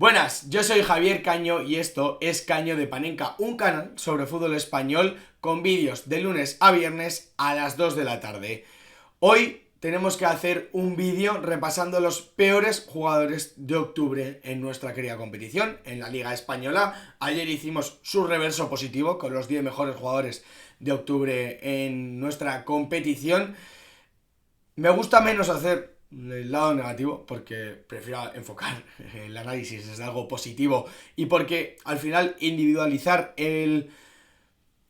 Buenas, yo soy Javier Caño y esto es Caño de Panenka, un canal sobre fútbol español con vídeos de lunes a viernes a las 2 de la tarde. Hoy tenemos que hacer un vídeo repasando los peores jugadores de octubre en nuestra querida competición, en la Liga Española. Ayer hicimos su reverso positivo con los 10 mejores jugadores de octubre en nuestra competición. Me gusta menos hacer el lado negativo porque prefiero enfocar el análisis desde algo positivo y porque al final individualizar el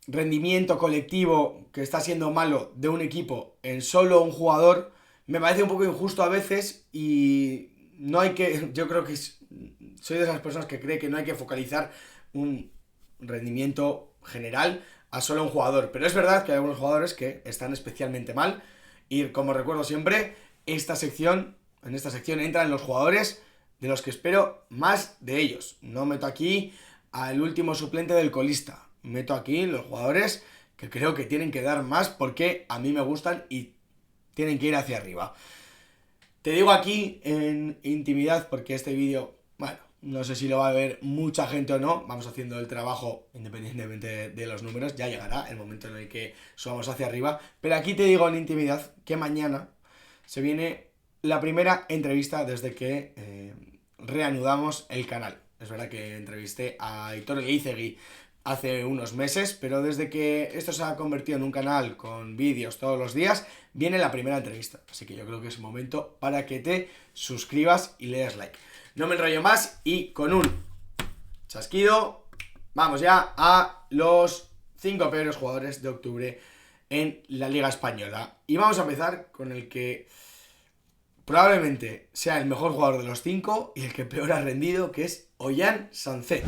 rendimiento colectivo que está siendo malo de un equipo en solo un jugador me parece un poco injusto a veces y no hay que, yo creo que soy de esas personas que cree que no hay que focalizar un rendimiento general a solo un jugador, pero es verdad que hay algunos jugadores que están especialmente mal y como recuerdo siempre, en esta sección entran los jugadores de los que espero más de ellos. No meto aquí al último suplente del colista, meto aquí los jugadores que creo que tienen que dar más porque a mí me gustan y tienen que ir hacia arriba. Te digo aquí en intimidad porque este vídeo, bueno, no sé si lo va a ver mucha gente o no. Vamos haciendo el trabajo independientemente de los números. Ya llegará el momento en el que subamos hacia arriba. Pero aquí te digo en intimidad que mañana se viene la primera entrevista desde que reanudamos el canal. Es verdad que entrevisté a Aitor Elizegui hace unos meses, pero desde que esto se ha convertido en un canal con vídeos todos los días, viene la primera entrevista. Así que yo creo que es momento para que te suscribas y le des like. No me enrollo más y con un chasquido vamos ya a los 5 peores jugadores de octubre en la Liga Española. Y vamos a empezar con el que probablemente sea el mejor jugador de los 5 y el que peor ha rendido, que es Ollán Sáncet.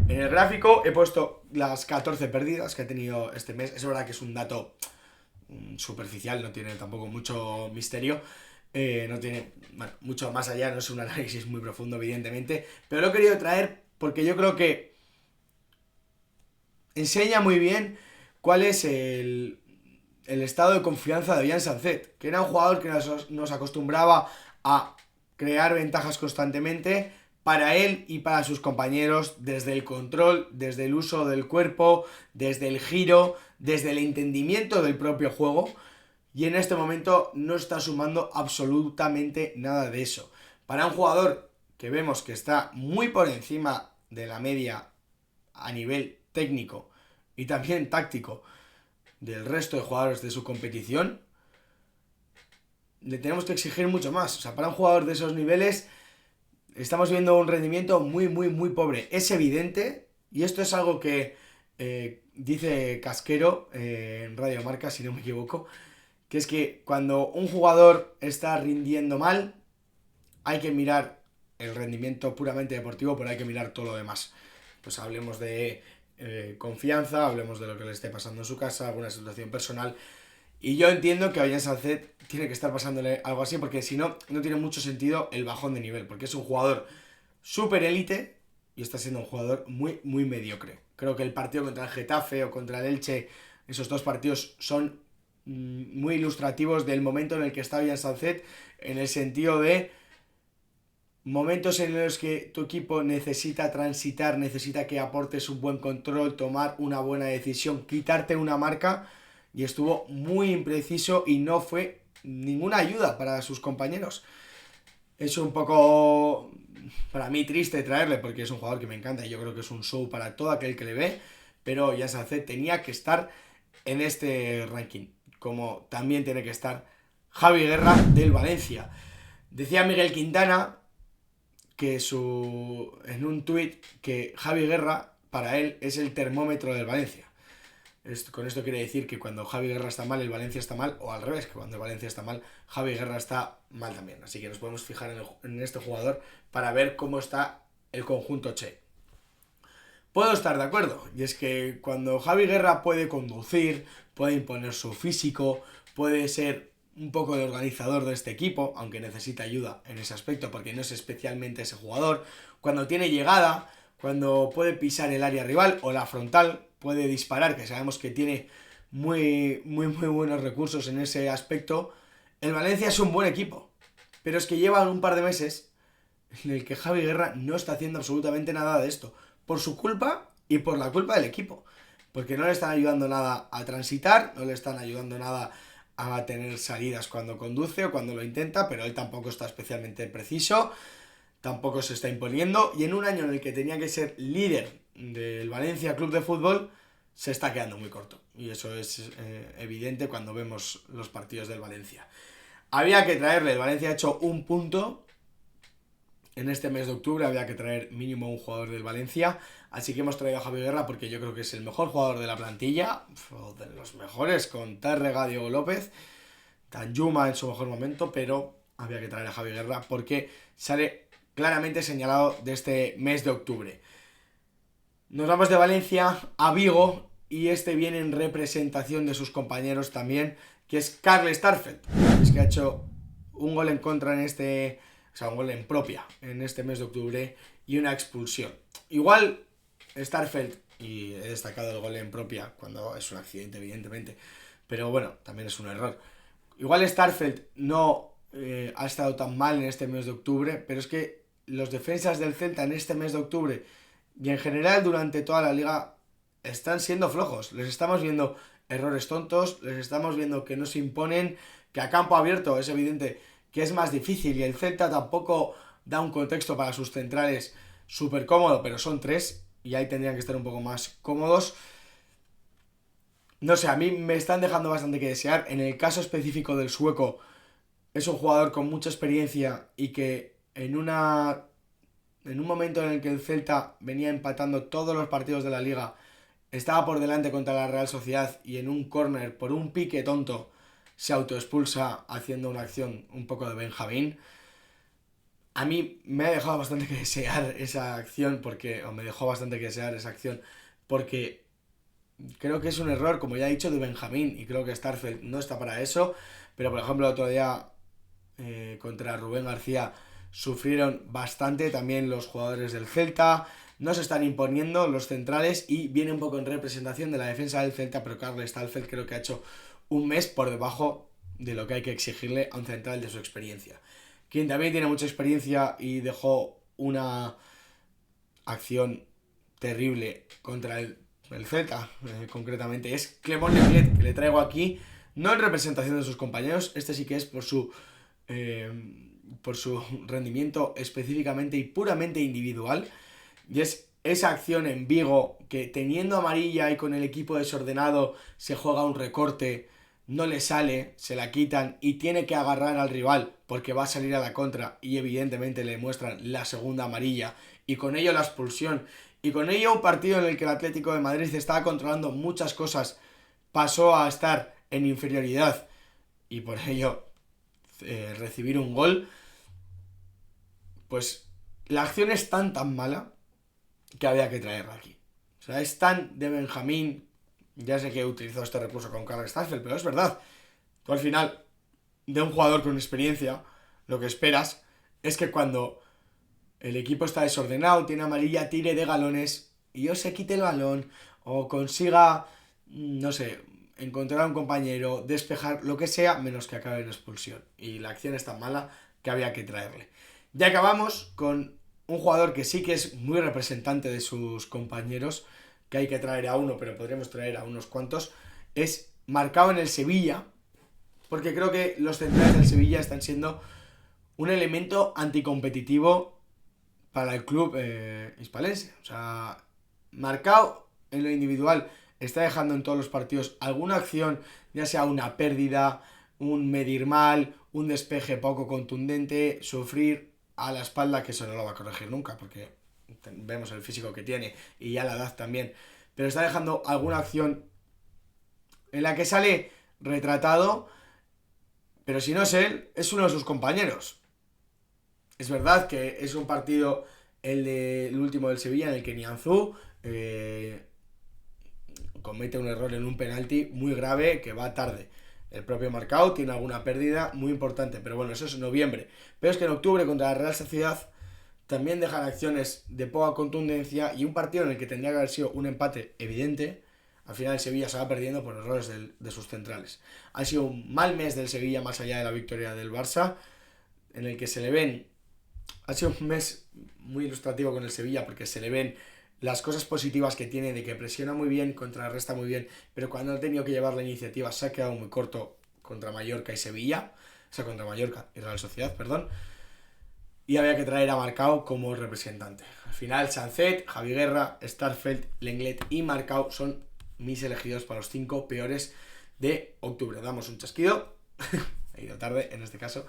En el gráfico he puesto las 14 pérdidas que ha tenido este mes. Es verdad que es un dato superficial, no tiene tampoco mucho misterio. No tiene mucho más allá, no es un análisis muy profundo evidentemente, pero lo he querido traer porque yo creo que enseña muy bien cuál es el estado de confianza de Ollán Sáncet, que era un jugador que nos acostumbraba a crear ventajas constantemente para él y para sus compañeros, desde el control, desde el uso del cuerpo, desde el giro, desde el entendimiento del propio juego, y en este momento no está sumando absolutamente nada de eso. Para un jugador que vemos que está muy por encima de la media a nivel técnico y también táctico del resto de jugadores de su competición, le tenemos que exigir mucho más. O sea, para un jugador de esos niveles estamos viendo un rendimiento muy pobre. Es evidente, y esto es algo que dice Casquero en Radio Marca, si no me equivoco, que es que cuando un jugador está rindiendo mal, hay que mirar el rendimiento puramente deportivo, pero hay que mirar todo lo demás. Pues hablemos de confianza, hablemos de lo que le esté pasando en su casa, alguna situación personal. Y yo entiendo que a Ollán Sáncet tiene que estar pasándole algo así, porque si no, no tiene mucho sentido el bajón de nivel, porque es un jugador súper élite y está siendo un jugador muy mediocre. Creo que el partido contra el Getafe o contra el Elche, esos dos partidos son muy ilustrativos del momento en el que está Ollán Sáncet, en el sentido de momentos en los que tu equipo necesita transitar, necesita que aportes un buen control, tomar una buena decisión, quitarte una marca, y estuvo muy impreciso y no fue ninguna ayuda para sus compañeros. Es un poco, para mí, triste traerle porque es un jugador que me encanta y yo creo que es un show para todo aquel que le ve, pero Ollán Sáncet tenía que estar en este ranking, como también tiene que estar Javi Guerra del Valencia. Decía Miguel Quintana que en un tuit que Javi Guerra para él es el termómetro del Valencia. Con esto quiere decir que cuando Javi Guerra está mal, el Valencia está mal, o al revés, que cuando el Valencia está mal, Javi Guerra está mal también. Así que nos podemos fijar en este jugador para ver cómo está el conjunto Che. Puedo estar de acuerdo, y es que cuando Javi Guerra puede conducir, puede imponer su físico, puede ser un poco de organizador de este equipo, aunque necesita ayuda en ese aspecto porque no es especialmente ese jugador, cuando tiene llegada, cuando puede pisar el área rival o la frontal, puede disparar, que sabemos que tiene muy buenos recursos en ese aspecto, el Valencia es un buen equipo, pero es que llevan un par de meses en el que Javi Guerra no está haciendo absolutamente nada de esto, por su culpa y por la culpa del equipo, porque no le están ayudando nada a transitar, no le están ayudando nada a tener salidas cuando conduce o cuando lo intenta, pero él tampoco está especialmente preciso, tampoco se está imponiendo, y en un año en el que tenía que ser líder del Valencia Club de Fútbol, se está quedando muy corto, y eso es evidente cuando vemos los partidos del Valencia. Había que traerle, el Valencia ha hecho un punto en este mes de octubre, había que traer mínimo un jugador del Valencia, así que hemos traído a Javi Guerra porque yo creo que es el mejor jugador de la plantilla, o de los mejores, con Tárrega, Diego López, Danjuma en su mejor momento, pero había que traer a Javi Guerra porque sale claramente señalado de este mes de octubre. Nos vamos de Valencia a Vigo y este viene en representación de sus compañeros también, que es Carl Starfelt, es que ha hecho un gol en contra en este, o sea, un gol en propia en este mes de octubre y una expulsión. Igual Starfelt, y he destacado el gol en propia cuando es un accidente evidentemente, pero bueno, también es un error. Igual Starfelt no ha estado tan mal en este mes de octubre, pero es que los defensas del Celta en este mes de octubre y en general durante toda la liga están siendo flojos. Les estamos viendo errores tontos, les estamos viendo que no se imponen, que a campo abierto es evidente que es más difícil y el Celta tampoco da un contexto para sus centrales súper cómodo, pero son tres y ahí tendrían que estar un poco más cómodos. No sé, a mí me están dejando bastante que desear. En el caso específico del sueco, es un jugador con mucha experiencia y que en un momento en el que el Celta venía empatando todos los partidos de la liga, estaba por delante contra la Real Sociedad y en un córner, por un pique tonto, se autoexpulsa haciendo una acción un poco de Benjamín. A mí me ha dejado bastante que desear esa acción, o me dejó bastante que desear esa acción, porque creo que es un error, como ya he dicho, de Benjamín, y creo que Starfelt no está para eso, pero por ejemplo el otro día contra Rubén García sufrieron bastante también los jugadores del Celta, no se están imponiendo los centrales y viene un poco en representación de la defensa del Celta, pero Carl Starfelt creo que ha hecho un mes por debajo de lo que hay que exigirle a un central de su experiencia. Quien también tiene mucha experiencia y dejó una acción terrible contra el Celta, concretamente, es Clément Lenglet, que le traigo aquí, no en representación de sus compañeros, este sí que es por su rendimiento específicamente y puramente individual, y es esa acción en Vigo que teniendo amarilla y con el equipo desordenado se juega un recorte, no le sale, se la quitan y tiene que agarrar al rival porque va a salir a la contra y evidentemente le muestran la segunda amarilla y con ello la expulsión y con ello un partido en el que el Atlético de Madrid estaba controlando muchas cosas, pasó a estar en inferioridad y por ello recibir un gol, pues la acción es tan mala que había que traerla aquí. O sea, es tan de Benjamín, ya sé que he utilizado este recurso con Carl Starfelt, pero es verdad. Tú al final, de un jugador con experiencia, lo que esperas es que cuando el equipo está desordenado, tiene amarilla, tire de galones y o se quite el balón o consiga, no sé, encontrar a un compañero, despejar, lo que sea, menos que acabe en expulsión. Y la acción es tan mala que había que traerle. Ya acabamos con un jugador que sí que es muy representante de sus compañeros, que hay que traer a uno, pero podríamos traer a unos cuantos, es marcado en el Sevilla, porque creo que los centrales del Sevilla están siendo un elemento anticompetitivo para el club hispalense. O sea, marcado en lo individual, está dejando en todos los partidos alguna acción, ya sea una pérdida, un medir mal, un despeje poco contundente, sufrir a la espalda, que eso no lo va a corregir nunca, porque vemos el físico que tiene y ya la edad también, pero está dejando alguna acción en la que sale retratado, pero si no es él, es uno de sus compañeros. Es verdad que es un partido, el último del Sevilla, en el que Nianzú comete un error en un penalti muy grave que va tarde. El propio Marcao tiene alguna pérdida muy importante, pero bueno, eso es en noviembre. Pero es que en octubre contra la Real Sociedad también dejan acciones de poca contundencia y un partido en el que tendría que haber sido un empate evidente, al final el Sevilla se va perdiendo por errores de sus centrales. Ha sido un mal mes del Sevilla más allá de la victoria del Barça, en el que se le ven ha sido un mes muy ilustrativo con el Sevilla porque se le ven las cosas positivas que tiene, de que presiona muy bien, contrarresta muy bien, pero cuando ha tenido que llevar la iniciativa se ha quedado muy corto contra Mallorca y Sevilla, o sea, contra Mallorca y Real Sociedad, perdón, y había que traer a Marcao como representante. Al final, Sancet, Javi Guerra, Starfelt, Lenglet y Marcao son mis elegidos para los 5 peores de octubre. Damos un chasquido, he ido tarde en este caso.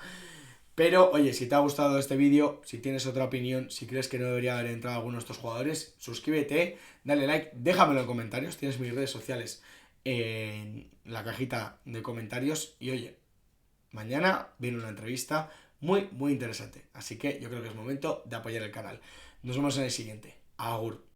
Pero, oye, si te ha gustado este vídeo, si tienes otra opinión, si crees que no debería haber entrado alguno de estos jugadores, suscríbete, dale like, déjamelo en comentarios, tienes mis redes sociales en la cajita de comentarios. Y oye, mañana viene una entrevista muy, muy interesante. Así que yo creo que es momento de apoyar el canal. Nos vemos en el siguiente. Agur.